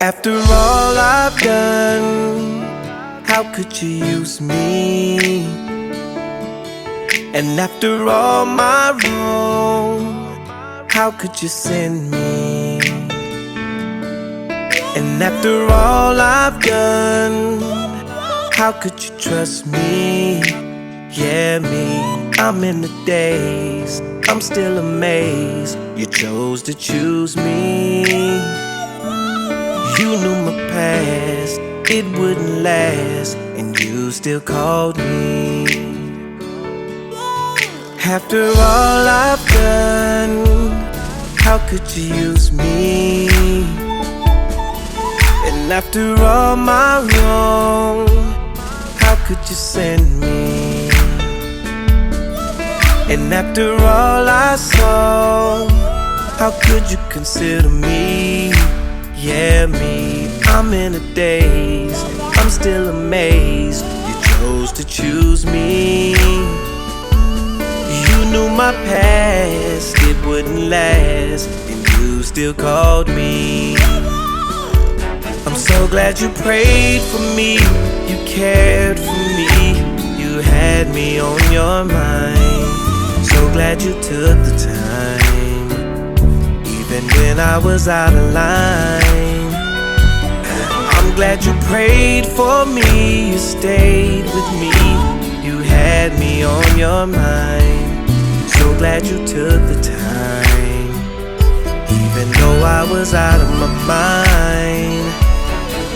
After all I've done, how could you use me? And after all my wrong, how could you send me? And after all I've done, how could you trust me? Yeah, me, I'm in the daze, I'm still amazed you chose to choose me. You knew my past, it wouldn't last, and you still called me. After all I've done, how could you use me? And after all my wrong, how could you send me? And after all I saw, how could you consider me? Yeah, me, I'm in a daze, I'm still amazed you chose to choose me. You knew my past, it wouldn't last, and you still called me. I'm so glad you prayed for me, you cared for me, you had me on your mind. So glad you took the time, even when I was out of line. I'm glad you prayed for me, you stayed with me, you had me on your mind. So glad you took the time, even though I was out of my mind.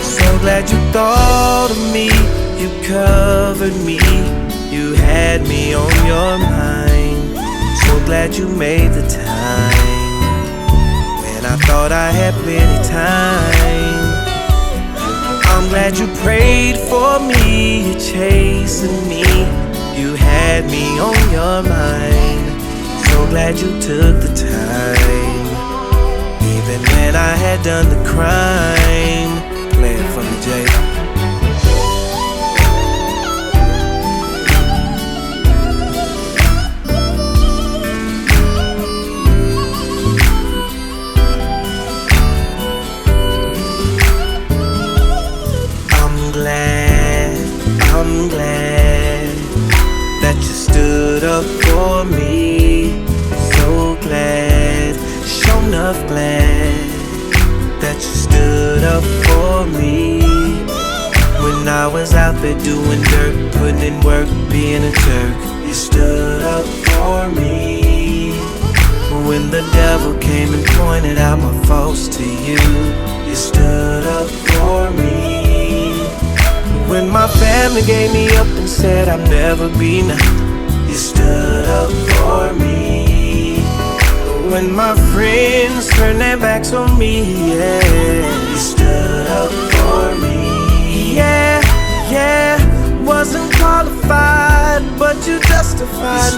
So glad you thought of me, you covered me, you had me on your mind. So glad you made the time when I thought I had plenty time. I'm glad you prayed for me, you chasing me, you had me on your mind. So glad you took the time, even when I had done the crime. Play it for me, Jay. I'm glad that you stood up for me. So glad, sure enough glad that you stood up for me. When I was out there doing dirt, putting in work, being a jerk, you stood up for me. When the devil came and pointed out my faults to you, you stood up for me. When my family gave me up and said I'd never be enough, you stood up for me. When my friends turned their backs on me, yeah, you stood up for me. Yeah, wasn't qualified, but you justified